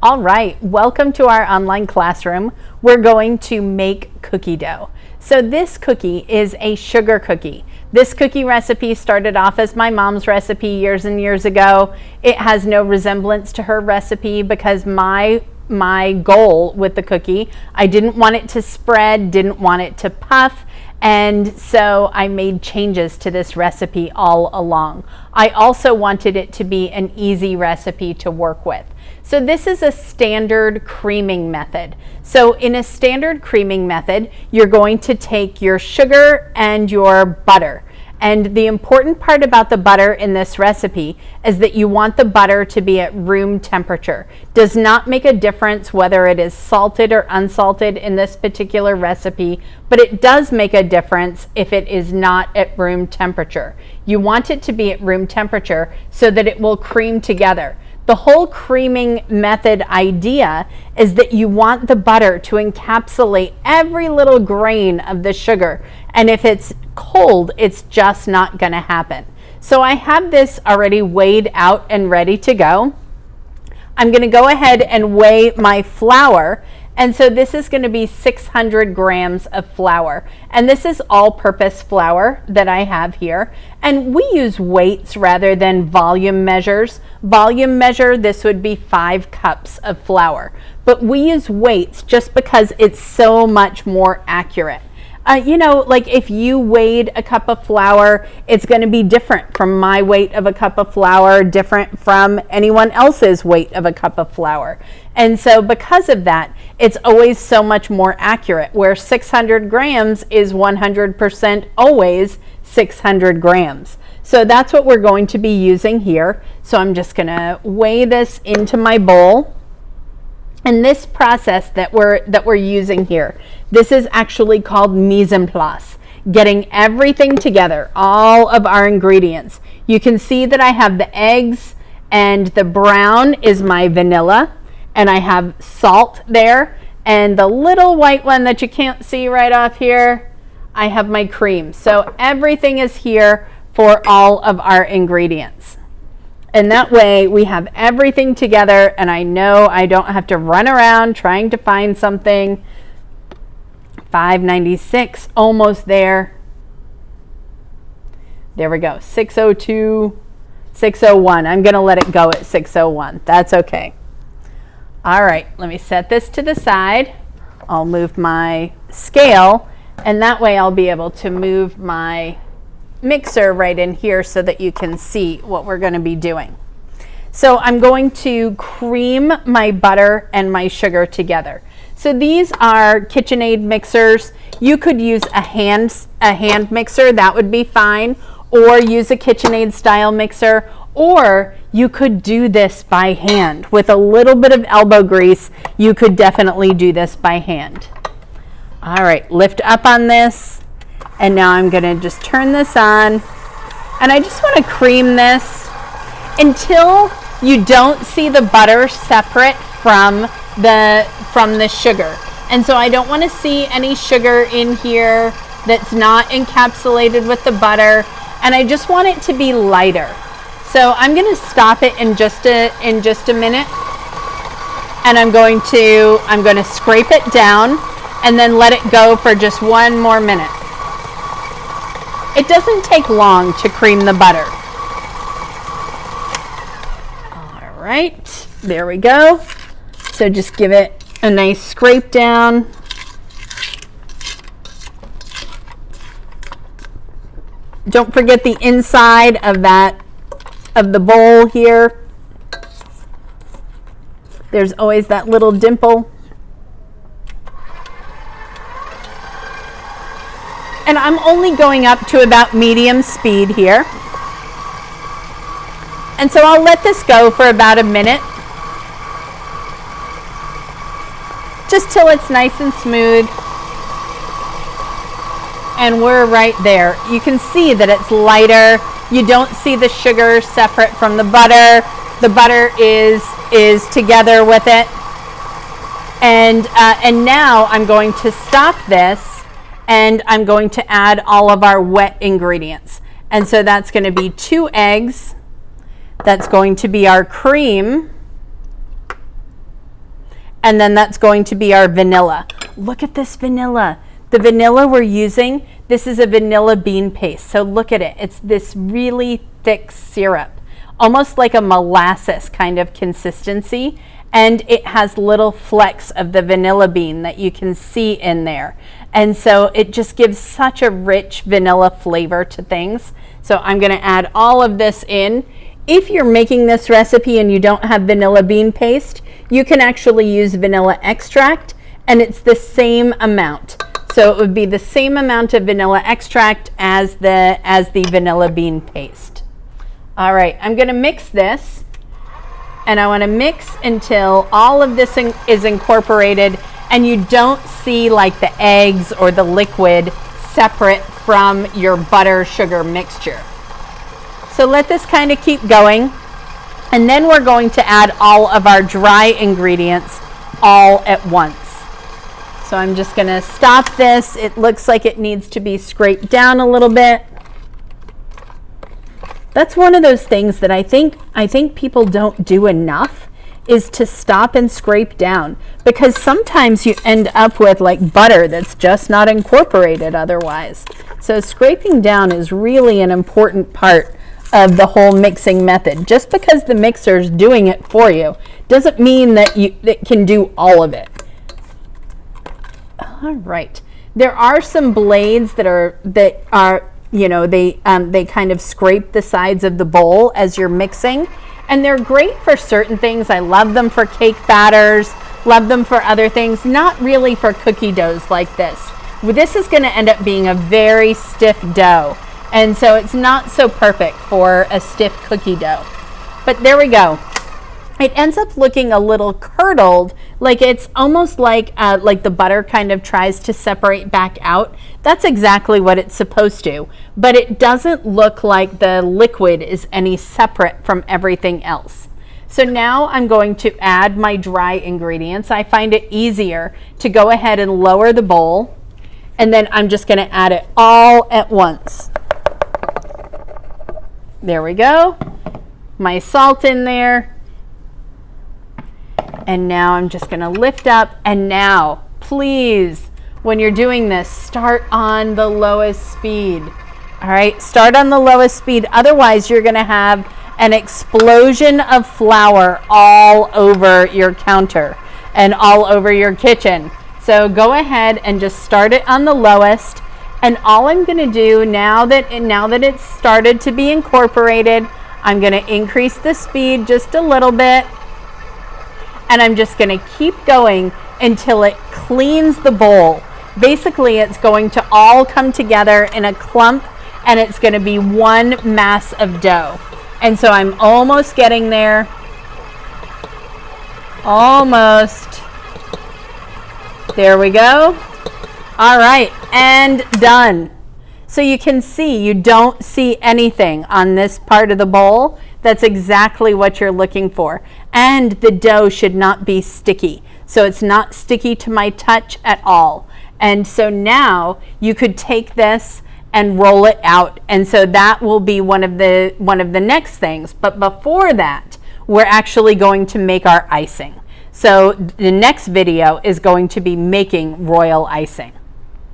All right, welcome to our online classroom. We're going to make cookie dough. So this cookie is a sugar cookie. This cookie recipe started off as my mom's recipe years and years ago. It has no resemblance to her recipe because my goal with the cookie, I didn't want it to spread, didn't want it to puff, and so I made changes to this recipe all along. I also wanted it to be an easy recipe to work with. So this is a standard creaming method. So in a standard creaming method, you're going to take your sugar and your butter. And the important part about the butter in this recipe is that you want the butter to be at room temperature. Does not make a difference whether it is salted or unsalted in this particular recipe, but it does make a difference if it is not at room temperature. You want it to be at room temperature so that it will cream together. The whole creaming method idea is that you want the butter to encapsulate every little grain of the sugar. And if it's cold, it's just not going to happen. So I have this already weighed out and ready to go. I'm going to go ahead and weigh my flour. And so this is going to be 600 grams of flour. And this is all-purpose flour that I have here. And we use weights rather than volume measures. Volume measure, this would be 5 cups of flour. But we use weights just because it's so much more accurate. Like if you weighed a cup of flour, it's going to be different from my weight of a cup of flour, different from anyone else's weight of a cup of flour. And so because of that, it's always so much more accurate, where 600 grams is 100% always 600 grams. So that's what we're going to be using here. So I'm just going to weigh this into my bowl. And this process that we're using here, this is actually called mise en place, getting everything together, all of our ingredients. You can see that I have the eggs, and the brown is my vanilla, and I have salt there, and the little white one that you can't see right off here, I have my cream. So everything is here for all of our ingredients. And that way we have everything together, and I know I don't have to run around trying to find something. 596, almost there. There we go, 602, 601. I'm going to let it go at 601. That's okay. All right, let me set this to the side. I'll move my scale, and that way I'll be able to move my mixer right in here so that you can see what we're going to be doing. So I'm going to cream my butter and my sugar together. So these are KitchenAid mixers. You could use a hand mixer, that would be fine, or use a KitchenAid style mixer, or you could do this by hand. With a little bit of elbow grease, you could definitely do this by hand. All right, lift up on this. And now I'm going to just turn this on, and I just want to cream this until you don't see the butter separate from the sugar. And so I don't want to see any sugar in here that's not encapsulated with the butter, and I just want it to be lighter. So I'm going to stop it in just a minute, and I'm going to scrape it down and then let it go for just one more minute. It doesn't take long to cream the butter. All right, there we go. So just give it a nice scrape down. Don't forget the inside of the bowl here. There's always that little dimple. And I'm only going up to about medium speed here. And so I'll let this go for about a minute, just till it's nice and smooth. And we're right there. You can see that it's lighter. You don't see the sugar separate from the butter. The butter is together with it. And now I'm going to stop this, and I'm going to add all of our wet ingredients. And so that's going to be 2 eggs. That's going to be our cream. and then that's going to be our vanilla. Look at this vanilla. The vanilla we're using, this is a vanilla bean paste. So look at it. It's this really thick syrup, almost like a molasses kind of consistency. And it has little flecks of the vanilla bean that you can see in there. And so it just gives such a rich vanilla flavor to things. So I'm going to add all of this in. If you're making this recipe and you don't have vanilla bean paste, you can actually use vanilla extract, and it's the same amount. So it would be the same amount of vanilla extract as the vanilla bean paste. All right, I'm going to mix this. And I want to mix until all of this is incorporated and you don't see like the eggs or the liquid separate from your butter sugar mixture. So let this kind of keep going. And then we're going to add all of our dry ingredients all at once. So I'm just going to stop this. It looks like it needs to be scraped down a little bit. That's one of those things that I think people don't do enough, is to stop and scrape down, because sometimes you end up with like butter that's just not incorporated otherwise. So scraping down is really an important part of the whole mixing method. Just because the mixer's doing it for you doesn't mean that it can do all of it. All right. There are some blades that are you know, they kind of scrape the sides of the bowl as you're mixing, and they're great for certain things. I love them for cake batters, love them for other things, not really for cookie doughs like this. This is going to end up being a very stiff dough, and so it's not so perfect for a stiff cookie dough. But there we go. It ends up looking a little curdled, like it's almost like the butter kind of tries to separate back out. That's exactly what it's supposed to, but it doesn't look like the liquid is any separate from everything else. So now I'm going to add my dry ingredients. I find it easier to go ahead and lower the bowl, and then I'm just going to add it all at once. There we go. My salt in there. And now I'm just going to lift up, and now please, when you're doing this, start on the lowest speed. All right, start on the lowest speed. Otherwise, you're going to have an explosion of flour all over your counter and all over your kitchen. So go ahead and just start it on the lowest. And all I'm going to do now that it's started to be incorporated, I'm going to increase the speed just a little bit. And I'm just going to keep going until it cleans the bowl. Basically, it's going to all come together in a clump, and it's going to be one mass of dough. And so I'm almost getting there. Almost. There we go. All right, and done. So you can see, you don't see anything on this part of the bowl. That's exactly what you're looking for. And the dough should not be sticky. So it's not sticky to my touch at all. And so now you could take this and roll it out. And so that will be one of the next things. But before that, we're actually going to make our icing. So the next video is going to be making royal icing.